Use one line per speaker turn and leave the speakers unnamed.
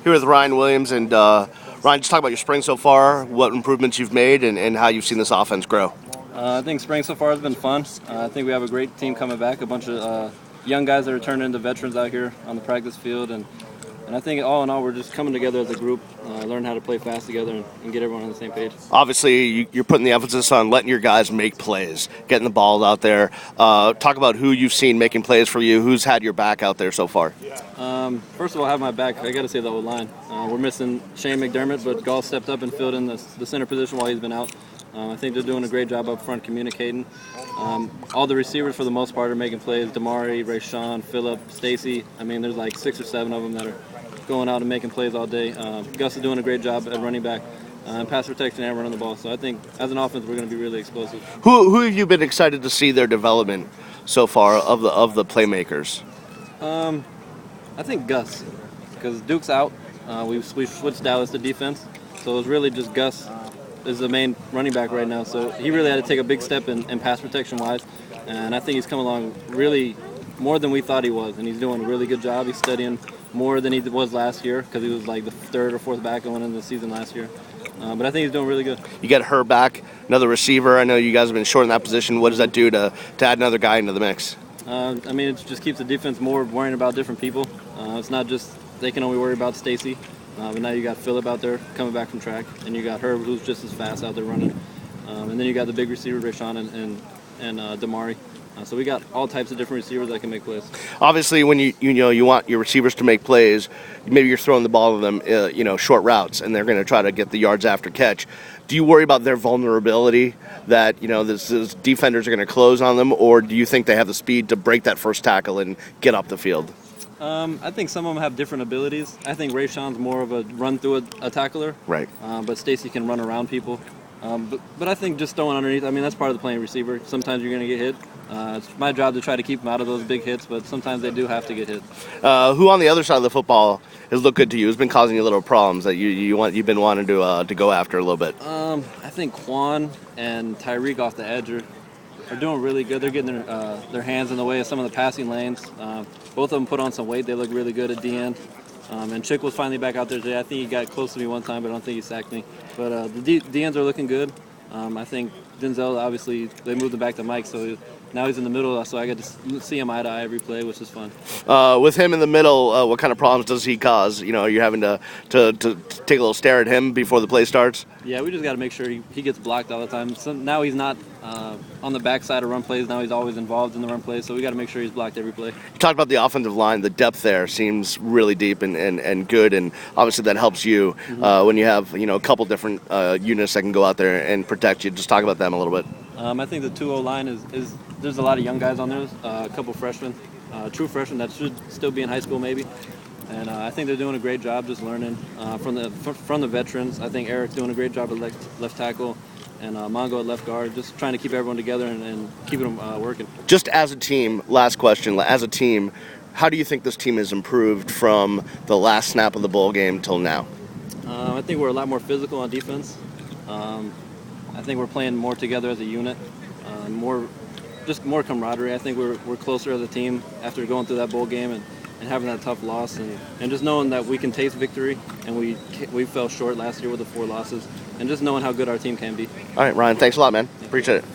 Here with Ryan Williams, and Ryan, just talk about your spring so far, what improvements you've made, and how you've seen this offense grow.
I think spring so far has been fun. I think we have a great team coming back, a bunch of young guys that are turning into veterans out here on the practice field, and I think all in all we're just coming together as a group, learn how to play fast together and get everyone on the same page.
Obviously, you're putting the emphasis on letting your guys make plays, getting the ball out there. Talk about who you've seen making plays for you, who's had your back out there so far.
First of all, I have my back. I got to say the whole line. We're missing Shane McDermott, but Gall stepped up and filled in the center position while he's been out. I think they're doing a great job up front communicating. All the receivers, for the most part, are making plays. Damari, Rayshawn, Phillip, Stacy. I mean, there's like 6 or 7 of them that are going out and making plays all day. Gus is doing a great job at running back, pass protection, and running the ball. So I think as an offense, we're going to be really explosive.
Who have you been excited to see their development so far of the playmakers?
I think Gus, because Duke's out. We switched Dallas to defense, so it was really just Gus is the main running back right now. So he really had to take a big step in pass protection wise, and I think he's come along really more than we thought he was, and he's doing a really good job. He's studying more than he was last year because he was like the 3rd or 4th back going into the season last year. But I think he's doing really good.
You get her back, another receiver. I know you guys have been short in that position. What does that do to add another guy into the mix?
I mean, it just keeps the defense more worrying about different people. It's not just they can only worry about Stacy, but now you got Phillip out there coming back from track, and you got Herb, who's just as fast out there running, and then you got the big receiver Rayshawn and Damari. So we got all types of different receivers that can make plays.
Obviously, when you want your receivers to make plays, maybe you're throwing the ball to them, short routes, and they're going to try to get the yards after catch. Do you worry about their vulnerability that this defenders are going to close on them, or do you think they have the speed to break that first tackle and get up the field?
I think some of them have different abilities. I think Rayshawn's more of a run through a tackler,
right?
But Stacy can run around people. But I think just throwing underneath, I mean, that's part of the playing receiver. Sometimes you're going to get hit. It's my job to try to keep them out of those big hits, but sometimes they do have to get hit.
Who on the other side of the football has looked good to you? Has been causing you little problems that you've been wanting to go after a little bit?
I think Quan and Tyreek off the edge are doing really good. They're getting their hands in the way of some of the passing lanes. Both of them put on some weight. They look really good at the end. And Chick was finally back out there today. I think he got close to me one time, but I don't think he sacked me. But the ends are looking good. I think Denzel, obviously, they moved him back to Mike, so now he's in the middle, so I get to see him eye to eye every play, which is fun.
With him in the middle, what kind of problems does he cause? Are you having to take a little stare at him before the play starts?
Yeah, we just got to make sure he gets blocked all the time. So now he's not on the backside of run plays. Now he's always involved in the run plays, so we got to make sure he's blocked every play.
You talked about the offensive line. The depth there seems really deep and good, and obviously that helps you when you have a couple different units that can go out there and protect you. Just talk about them a little bit.
I think the 2-0 line is there's a lot of young guys on there, a couple freshmen, true freshmen that should still be in high school maybe. And I think they're doing a great job just learning from the veterans. I think Eric's doing a great job at left tackle, and Mongo at left guard, just trying to keep everyone together and keeping them working.
Just as a team, last question, as a team, how do you think this team has improved from the last snap of the bowl game till now?
I think we're a lot more physical on defense. I think we're playing more together as a unit, more camaraderie. I think we're closer as a team after going through that bowl game and having that tough loss and just knowing that we can taste victory, and we fell short last year with the 4 losses, and just knowing how good our team can be.
All right, Ryan, thanks a lot, man. Appreciate it.